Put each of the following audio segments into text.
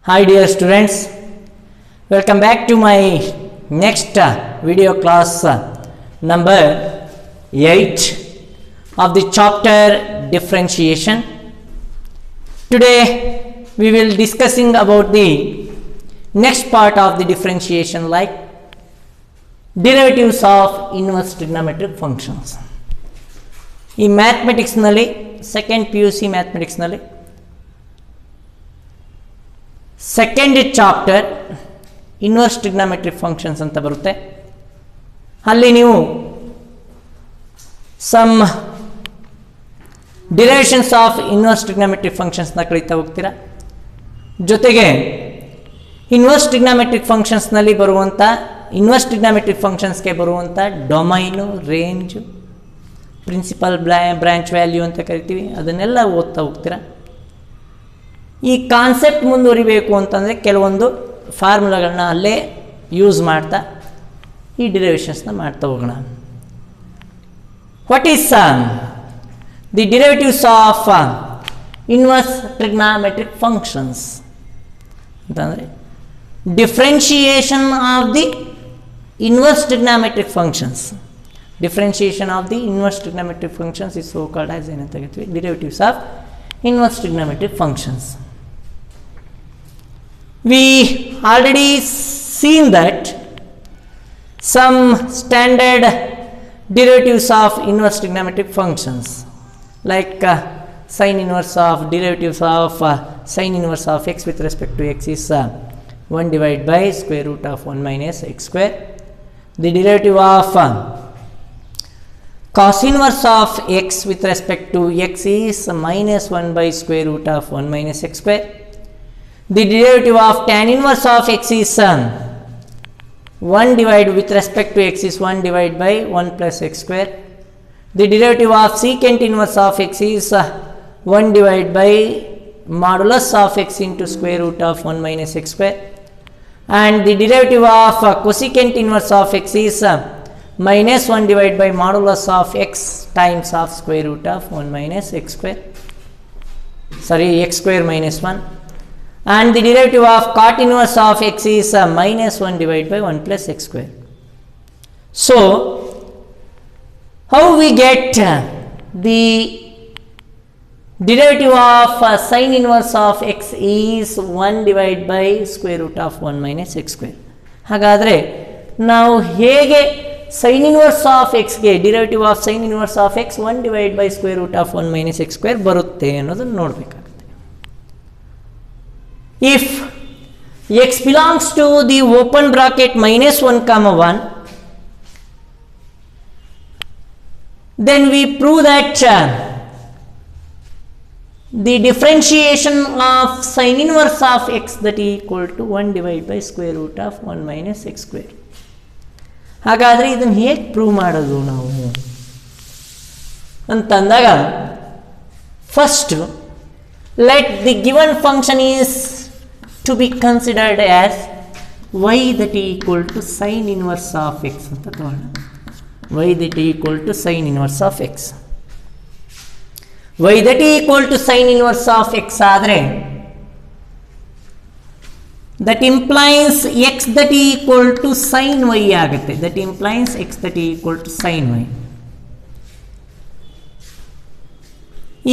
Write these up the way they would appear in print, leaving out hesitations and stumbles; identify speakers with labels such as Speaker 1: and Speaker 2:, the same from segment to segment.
Speaker 1: Hi dear students, welcome back to my next video class number 8 of the chapter differentiation. Today we will discussing about the next part of the differentiation like derivatives of inverse trigonometric functions. ಈ ಮ್ಯಾಥಮೆಟಿಕ್ಸ್ನಲ್ಲಿ second P U C ಮ್ಯಾಥಮೆಟಿಕ್ಸ್ನಲ್ಲಿ second chapter inverse trigonometric functions ಅಂತ ಬರುತ್ತೆ. ಅಲ್ಲಿ ನೀವು some derivations of inverse trigonometric ಫಂಕ್ಷನ್ಸ್ನ ಕಳೀತಾ ಹೋಗ್ತೀರಾ. ಜೊತೆಗೆ ಇನ್ವರ್ಸ್ ಟ್ರಿಗ್ನಾಮೆಟ್ರಿಕ್ ಫಂಕ್ಷನ್ಸ್ನಲ್ಲಿ ಬರುವಂಥ ಇನ್ವರ್ಸ್ ಟ್ರಿಗ್ನಾಮೆಟ್ರಿಕ್ ಫಂಕ್ಷನ್ಸ್ಗೆ ಬರುವಂಥ domain, range, principal branch value ಅಂತ ಕರಿತೀವಿ, ಅದನ್ನೆಲ್ಲ ಓದ್ತಾ ಹೋಗ್ತೀರಾ. ಈ ಕಾನ್ಸೆಪ್ಟ್ ಮುಂದುವರಿಬೇಕು ಅಂತಂದರೆ ಕೆಲವೊಂದು ಫಾರ್ಮುಲಾಗಳನ್ನ ಅಲ್ಲೇ ಯೂಸ್ ಮಾಡ್ತಾ ಈ ಡಿರೈವೇಷನ್ಸ್ನ ಮಾಡ್ತಾ ಹೋಗೋಣ. What is the derivatives of inverse trigonometric functions ಅಂತಂದರೆ differentiation of the inverse trigonometric functions. Differentiation of the inverse trigonometric functions is so called as derivatives of inverse trigonometric functions. We already seen that some standard derivatives of inverse trigonometric functions like sin inverse of derivatives of sin inverse of x with respect to x is 1 divided by square root of 1 minus x square. The derivative of cos inverse of x with respect to x is minus 1 by square root of 1 minus x square. The derivative of tan inverse of x is 1 divided with respect to x is 1 divided by 1 plus x square. The derivative of secant inverse of x is 1 divided by modulus of x into square root of 1 minus x square. And the derivative of cosecant inverse of x is minus 1 divided by modulus of x times of square root of 1 minus x square, x square minus 1. And the derivative of cot inverse of x is minus 1 divided by 1 plus x square. So how we get the derivative of sin inverse of x is 1 divided by square root of 1 minus x square. ಹಾಗಾದರೆ ನಾವು ಹೇಗೆ sin inverse of x ಗೆ derivative of sin inverse of x 1 divided by square root of 1 minus x square ಬರುತ್ತೆ ಅನ್ನೋದನ್ನು ನೋಡಬೇಕಾಗುತ್ತೆ. If x belongs to the open bracket minus 1 comma 1, then we prove that the differentiation of sin inverse of x that is equal to 1 divided by square root of 1 minus x square. ಹಾಗಾದರೆ ಇದನ್ನು ಹೇಗೆ prove ಮಾಡೋದು ನಾವು ಅಂತಂದಾಗ first let the given function is to be considered as y that equal to sine inverse of x ಅಂತ ತಗೋಣ. Y that equal to sine inverse of x. Y that equal to sine inverse of x ಆದರೆ that implies x that is equal to sin y ಆಗುತ್ತೆ. that implies x that is equal to sin y.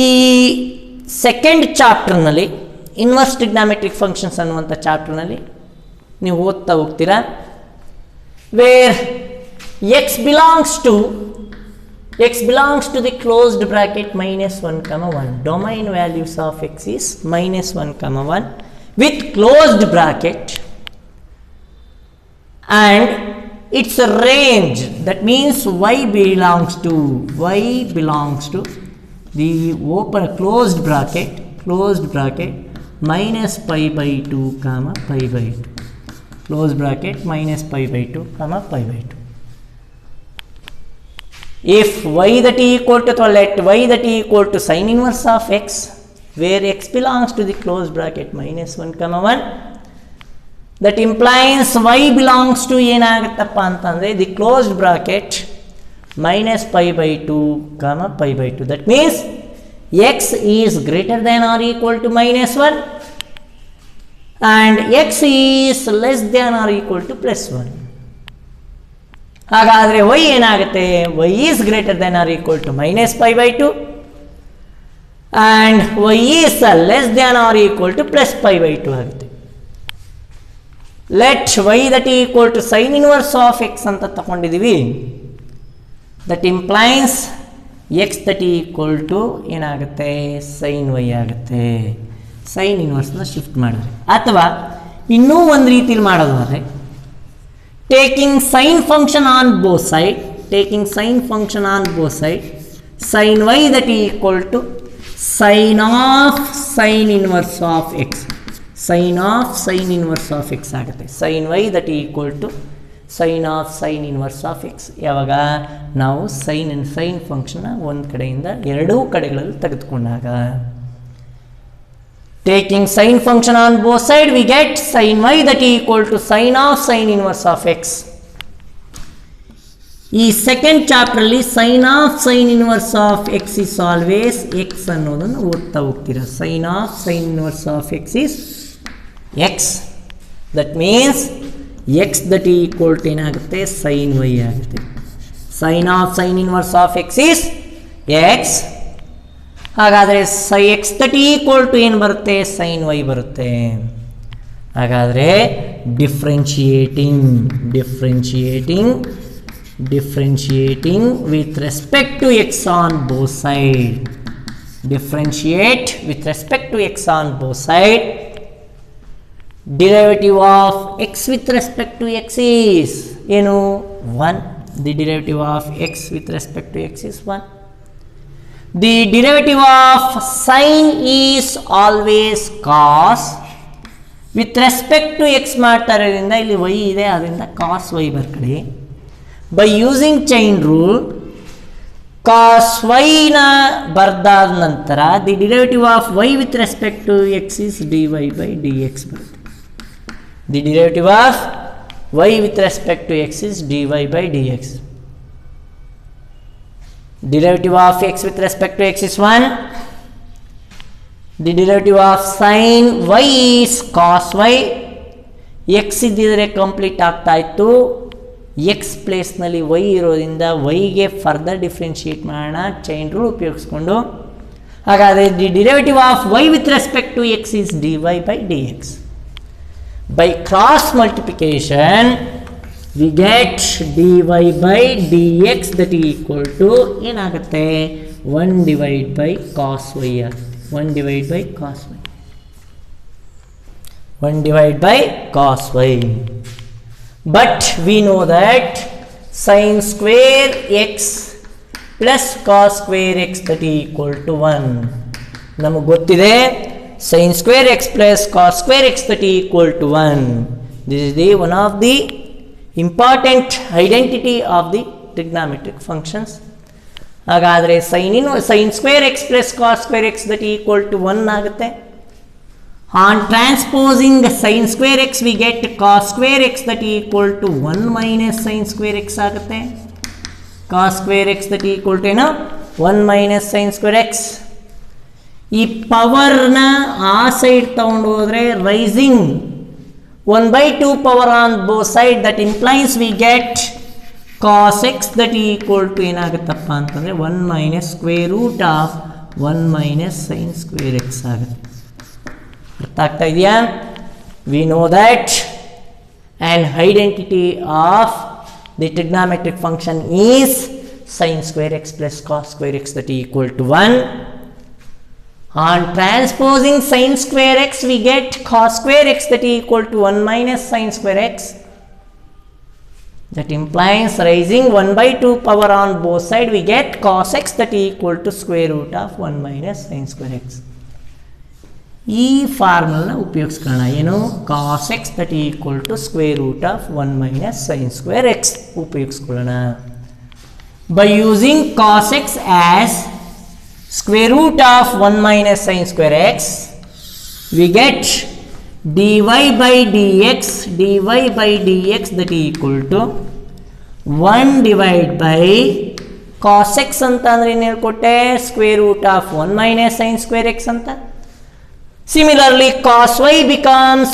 Speaker 1: ಈ second ಚಾಪ್ಟರ್ನಲ್ಲಿ inverse trigonometric functions ಅನ್ನುವಂಥ ಚಾಪ್ಟರ್ನಲ್ಲಿ ನೀವು ಓದ್ತಾ ಹೋಗ್ತೀರಾ. Where x belongs to the closed bracket minus 1 comma 1. domain values of x is minus 1 comma 1 with closed bracket and its range, that means y belongs to the open closed bracket minus pi by 2 comma pi by 2, closed bracket minus pi by 2 comma pi by 2. If y that is equal to, let y that is equal to sin inverse of x where x belongs to the closed bracket minus 1 comma 1, that implies y belongs to ಏನಾಗುತ್ತಪ್ಪ ಅಂತಂದರೆ the closed bracket minus pi by 2 comma pi by 2. that means x is greater than or equal to minus 1 and x is less than or equal to +1. ಹಾಗಾದರೆ y ಏನಾಗುತ್ತೆ? y is greater than or equal to -π/2 and y is less than or equal to +π/2 ಆಗುತ್ತೆ. Let y that equal to sine inverse of x ಅಂತ ತಗೊಂಡಿದ್ದೀವಿ. That implies x that equal to ಏನಾಗುತ್ತೆ? Sine y ಆಗುತ್ತೆ. Sine ಇನ್ವರ್ಸ್ನ shift ಮಾಡಿದ್ರೆ, ಅಥವಾ ಇನ್ನೂ ಒಂದು ರೀತಿಯಲ್ಲಿ ಮಾಡೋದಾದರೆ taking sine function on both side, sin y that equal to sin of sin inverse of x, sin inverse of x ಆಗುತ್ತೆ. sin y that equal to sin of sin inverse of x. ಯಾವಾಗ ನಾವು sine function ಒಂದು ಕಡೆಯಿಂದ ಎರಡೂ ಕಡೆಗಳಲ್ಲಿ ತೆಗೆದುಕೊಂಡಾಗ, taking sine function on both side we get sin y that equal to sin of sin inverse of x. ಈ second chapter ಅಲ್ಲಿ sin of sin inverse of x is always x ಅನ್ನೋದನ್ನು ಓದ್ತಾ ಹೋಗ್ತೀರಾ. sin of sin inverse of x is x. that means x that equal to ಏನಾಗುತ್ತೆ? sin y ಆಗುತ್ತೆ. sin of sin inverse of x is x. ಹಾಗಾದರೆ x that equal to ಏನು ಬರುತ್ತೆ? Sine y ಬರುತ್ತೆ. ಹಾಗಾದರೆ differentiating with respect to x on both side. Differentiate with respect to x on both side. Derivative of x with respect to x is ಏನು? 1. The derivative of x with respect to x is 1. The derivative of sine is always cos. With respect to x ಮಾಡ್ತಾ ಇರೋದ್ರಿಂದ ಇಲ್ಲಿ y ಇದೆ, ಅದರಿಂದ cos y ಬರ್ಕಡೆ. By using chain rule, cos y ನ ಬರ್ದಾದ ನಂತರ the derivative of y with respect to x is dy by dx ಬರುತ್ತೆ. The derivative of y with respect to x is dy by dx. Derivative of x with respect to x is 1. The derivative of sin y is cos y. x ಇದ್ದಿದ್ರೆ complete ಆಗ್ತಾ ಇತ್ತು. x ಪ್ಲೇಸ್ನಲ್ಲಿ y ಇರೋದ್ರಿಂದ yಗೆ further differentiate ಮಾಡೋಣ chain rule ಉಪಯೋಗಿಸ್ಕೊಂಡು. ಹಾಗಾದರೆ the derivative of y with respect to x is dy by dx. By cross multiplication we get dy by dx that equal to ಏನಾಗುತ್ತೆ? 1 divided by cos y ಆಗುತ್ತೆ. 1 divided by cos y. 1 divided by cos y. But we know that sin square x plus cos square x that equal to 1. ನಮಗೆ ಗೊತ್ತಿದೆ sin square x plus cos square x that equal to 1. This is the one of the important identity of the trigonometric functions. ಹಾಗಾದರೆ sin square x plus cos square x that equal to 1 ಆಗುತ್ತೆ. On transposing sin square x we get cos square x that equal to 1 minus sin square x ಆಗುತ್ತೆ. cos square x that equal to ಏನು? 1 minus sin square x. ಈ ಪವರ್ನ ಆ side ತಗೊಂಡು ಹೋದರೆ rising 1/2 power on both sides. That implies we get cos x that equal to ಏನಾಗುತ್ತಪ್ಪ ಅಂತಂದರೆ 1 minus square root of 1 minus sin square x ಆಗುತ್ತೆ. ಅರ್ಥ ಆಗ್ತಾ ಇದೆಯಾ? We know that an identity of the trigonometric function is sin square x plus cos square x that equal to 1. On transposing sin square x we get cos square x that equal to 1 minus sin square x. That implies raising 1/2 power on both sides we get cos x that equal to square root of 1 minus sin square x. ಈ formula ಉಪಯೋಗಿಸ್ಕೊಳ್ಳೋಣ. ಏನು? cos x that equal to square root of 1 minus sin square x ಉಪಯೋಗಿಸ್ಕೊಳ್ಳೋಣ. By using cos x as square root of 1 minus sin square x we get dy by dx that equal to 1 divided by cos x ಅಂತ ಅಂದ್ರೆ ಏನು ಹೇಳ್ಕೊಟ್ಟೆ? square root of 1 minus sin square x ಅಂತ. Similarly, cos y becomes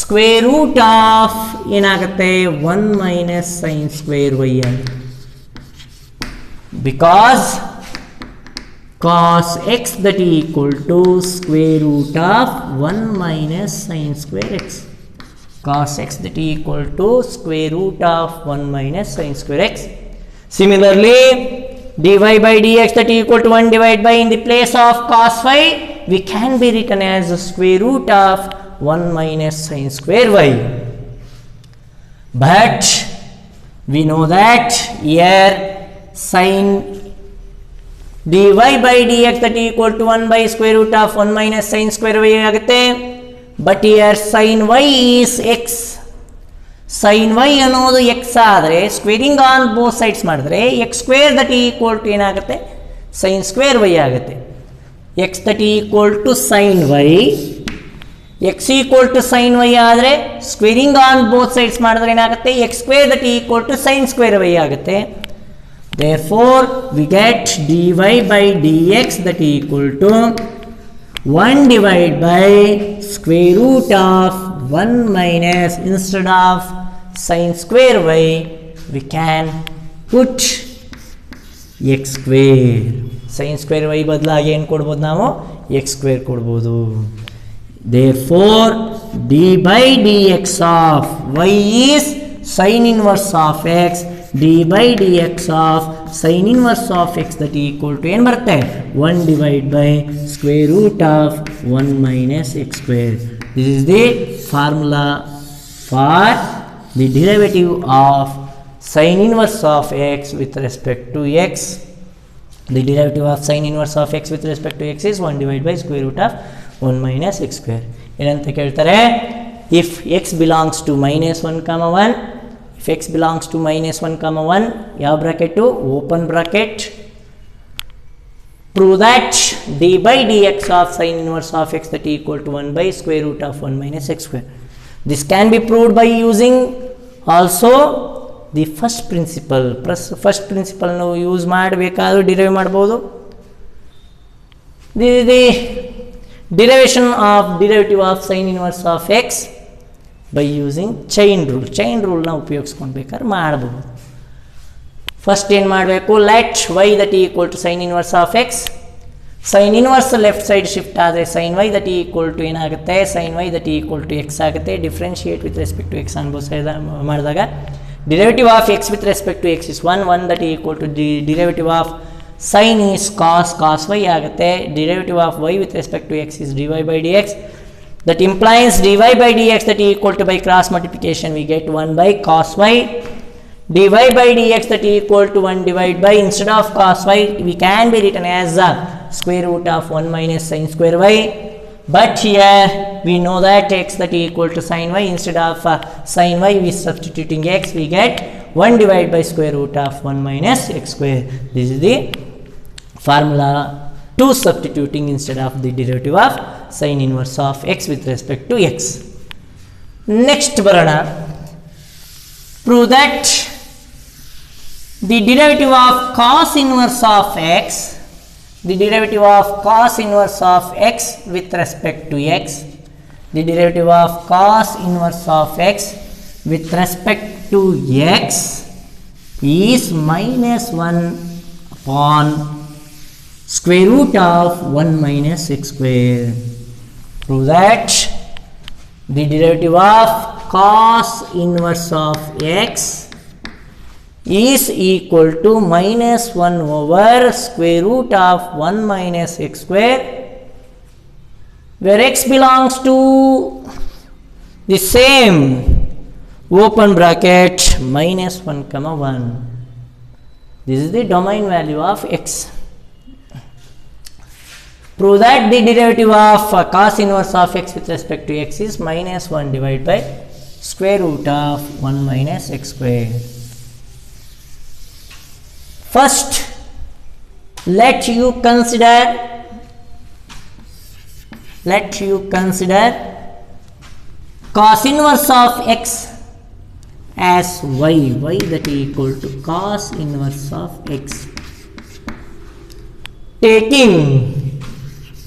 Speaker 1: square root of ಏನಾಗುತ್ತೆ 1 minus sin square y ಆಗುತ್ತೆ. Because cos x that is equal to square root of 1 minus sin square x. Cos x that is equal to square root of 1 minus sin square x. Similarly, dy by dx that is equal to 1 divided by, in the place of cos y, we can be written as square root of 1 minus sin square y. But we know that here sin dy by dx that is equal to 1 by square root of 1 minus sin square y ಆಗುತ್ತೆ. But here sin y is x. sin y ಅನ್ನೋದು x ಆದರೆ squaring on both sides ಮಾಡಿದ್ರೆ x square that equal to ಏನಾಗುತ್ತೆ sin square y ಆಗುತ್ತೆ. x that equal to sin y, x equal to sin y ಆದರೆ squaring on both sides ಮಾಡಿದ್ರೆ ಏನಾಗುತ್ತೆ x square that equal to sin square y ಆಗುತ್ತೆ. Therefore, we get dy by dx that is equal to 1 divided by square root of 1 minus, instead of sin square y, we can put x square. sin square y ಬದಲಾಗಿ ಏನು ಕೊಡ್ಬೋದು ನಾವು x square ಕೊಡ್ಬೋದು. Therefore, d by dx of y is sin inverse of x. d by dx of sin inverse of x that is equal to ಏನು ಬರುತ್ತೆ 1 divided by square root of 1 minus x square. This is the formula for the derivative of sin inverse of x with respect to x. The derivative of sin inverse of x with respect to x is 1 divided by square root of 1 minus x square. ಏನಂತ ಕೇಳ್ತಾರೆ, if x belongs to minus 1 comma 1, if x belongs to minus 1 comma 1, ಯಾವ bracket open bracket, prove that d by dx of sin inverse of x that is equal to 1 by square root of 1 minus x square. This can be proved by using also the first principle. First principle ನಾವು use ಮಾಡಬೇಕಾದ್ರೂ derive ಮಾಡ್ಬೋದು. The derivation of derivative of sin inverse of x by using chain rule. chain rule ನ ಉಪಯೋಗಿಸ್ಕೊಂಡು ಬೇಕಾದ್ರೆ ಮಾಡಬಹುದು. First ಏನು ಮಾಡಬೇಕು, let y that is equal to sin inverse of x. sin inverse left side shift ಆದರೆ sin y that is equal to ಏನಾಗುತ್ತೆ sin y that is equal to x ಆಗುತ್ತೆ. Differentiate with respect to x ಅನ್ಬೋದು ಮಾಡಿದಾಗ derivative of x with respect to x is 1 that is equal to the derivative of sin is cos y ಆಗುತ್ತೆ. derivative of y with respect to x is dy by dx. That implies dy by dx that is equal to, by cross multiplication we get 1 by cos y. dy by dx that is equal to 1 divided by, instead of cos y we can be written as square root of 1 minus sin square y. But here we know that x that is equal to sin y, instead of sin y we substituting x, we get 1 divided by square root of 1 minus x square. This is the formula to substituting instead of the derivative of sin inverse of x with respect to x. Next ಬರೋಣ, prove that the derivative of cos inverse of x, the derivative of cos inverse of x with respect to x, the derivative of cos inverse of x with respect to x is minus 1 upon square root of 1 minus x square. Prove that the derivative of cos inverse of x is equal to minus 1 over square root of 1 minus x square, where x belongs to the same open bracket minus 1 comma 1. This is the domain value of x. Prove that the derivative of cos inverse of x with respect to x is minus 1 divided by square root of 1 minus x square. First, let you consider cos inverse of x as y that is equal to cos inverse of x.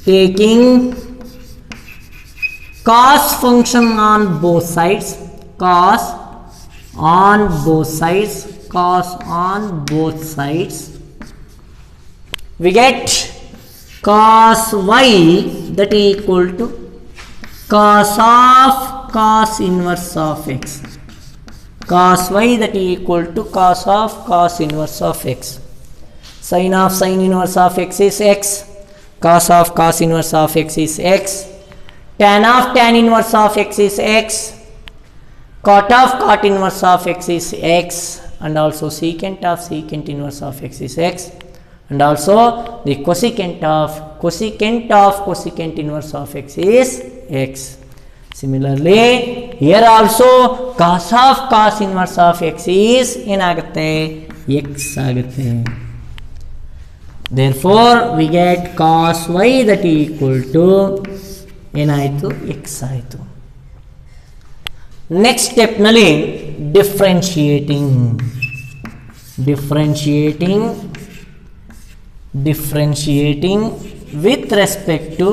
Speaker 1: Taking cos function on both sides, cos on both sides, cos on both sides, we get cos y that is equal to cos of cos inverse of x, cos y that is equal to cos of cos inverse of x. Sin of sin inverse of x is x, cos of cos inverse of x is x, tan of tan inverse of x is x, cot of cot inverse of x is x, and also secant of secant inverse of x is x, and also the cosecant of cosecant inverse of x is x. Similarly, here also cos of cos inverse of x is ಏನಾಗುತ್ತೆ x ಆಗುತ್ತೆ. Therefore, we get cos y that is equal to ಏನಾಯಿತು x ಆಯಿತು. Next step ನಲ್ಲಿ differentiating with respect to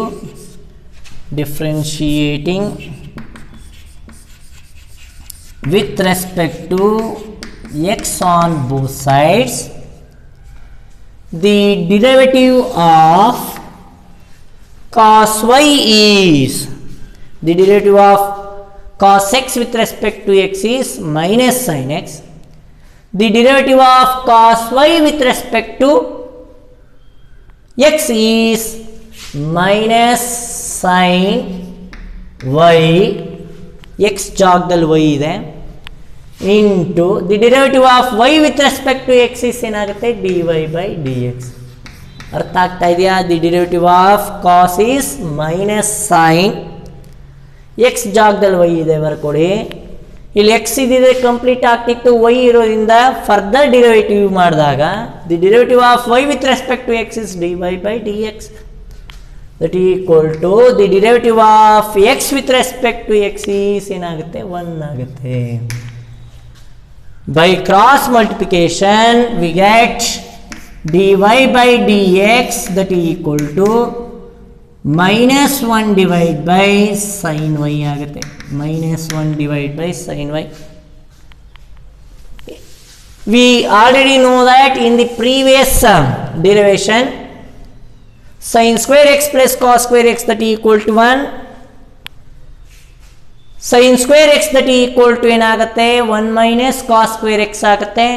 Speaker 1: x on both sides, the derivative of cos y is, the derivative of cos x with respect to x is minus sin x, the derivative of cos y with respect to x is minus sin y, x ಜಾಗದಲ್ಲಿ y ಇದೆ, into the derivative of y with respect to x is ಏನಾಗುತ್ತೆ dy by dx. ಅರ್ಥ ಆಗ್ತಾ ಇದೆಯಾ? the derivative of cos is minus sin, x ಜಾಗದಲ್ಲಿ y ಇದೆ ಬರ್ಕೊಡಿ. ಇಲ್ಲಿ x ಇದಿದೆ ಕಂಪ್ಲೀಟ್ ಆಗ್ತಿತ್ತು, y ಇರೋದ್ರಿಂದ ಫರ್ದರ್ ಡಿರೈವೇಟಿವ್ ಮಾಡಿದಾಗ the derivative of y with respect to x is dy by dx, that is equal to the derivative of x with respect to x is ಏನಾಗುತ್ತೆ 1 ಆಗುತ್ತೆ. By cross multiplication we get dy by dx that is equal to minus 1 divided by sin y ಆಗುತ್ತೆ, minus 1 divided by sin y. We already know that in the previous derivation sin square x plus cos square x that is equal to 1, sin square x that is equal to ಏನಾಗುತ್ತೆ 1 minus cos square x ಆಗುತ್ತೆ.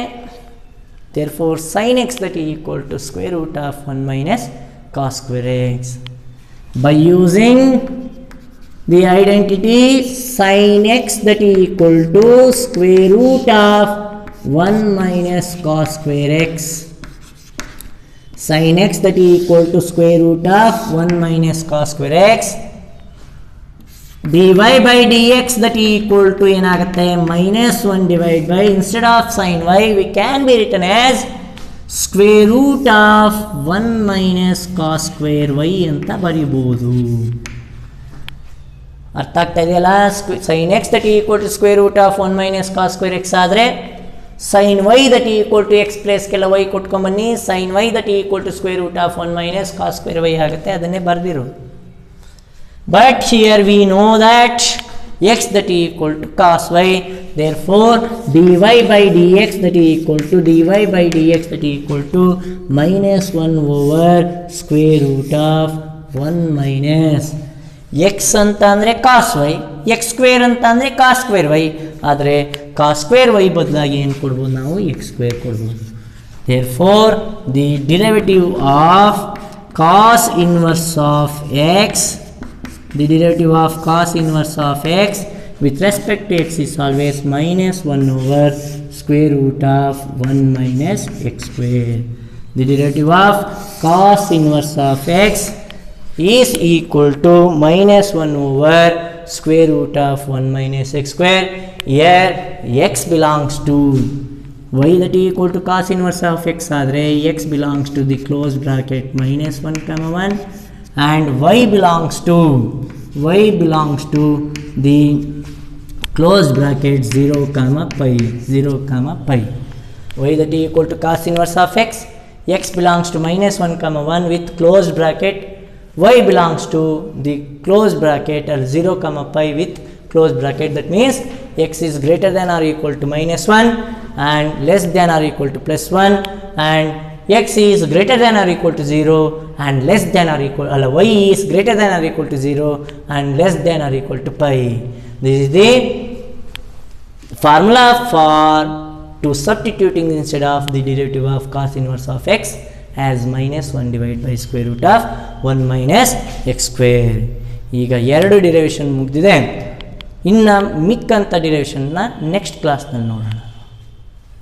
Speaker 1: Therefore sin x that is equal to square root of 1 minus cos square x. By using the identity sin x that is equal to square root of 1 minus cos square x, sin x that is equal to square root of 1 minus cos square x, dy by dx that is equal to ಏನಾಗುತ್ತೆ minus 1 divided by, instead of sin y we can be written as square root of 1 minus cos square y ಅಂತ ಬರೀಬಹುದು. ಅರ್ಥ ಆಗ್ತಾ ಇದೆಯಲ್ಲ? sin x that is equal to square root of 1 minus cos square x ಆದರೆ sin y that is equal to x plus ಕೆಲ y ಕೊಟ್ಕೊಂಬನ್ನಿ, sin y that is equal to square root of 1 minus cos square y ಆಗುತ್ತೆ, ಅದನ್ನೇ ಬರೆದಿರೋದು. But here we know that x that is equal to cos y, therefore dy by dx that is equal to minus 1 over square root of 1 minus x ಅಂತ ಅಂದರೆ cos y, x square ಅಂತ ಅಂದರೆ cos square y, ಆದರೆ cos square y ಬದಲಾಗಿ ಏನು ಕೊಡ್ಬೋದು ನಾವು x square ಕೊಡ್ಬೋದು. Therefore the derivative of cos inverse of x, the derivative of cos inverse of x with respect to x is always minus 1 over square root of 1 minus x square. The derivative of cos inverse of x is equal to minus 1 over square root of 1 minus x square. Here x belongs to y that is equal to cos inverse of x ಆದರೆ x belongs to the closed bracket minus 1 comma 1, and y belongs to the closed bracket 0 comma pi. Y that is equal to cos inverse of x, x belongs to minus 1 comma 1 with closed bracket y belongs to the closed bracket or 0 comma pi with closed bracket. That means x is greater than or equal to minus 1 and less than or equal to plus 1, and x is greater than or equal to 0 and less than or equal, y is greater than or equal to 0 and less than or equal to pi. This is the formula for to substituting instead of the derivative of cos inverse of x as minus 1 divided by square root of 1 minus x square. ಈಗ ಎರಡು derivation ಮುಗಿದಿದೆ. ಇನ್ನು ಮಿಕ್ಕಂಥ ಡಿರೈವೇಷನ್ನ next ಕ್ಲಾಸ್ನಲ್ಲಿ ನೋಡೋಣ.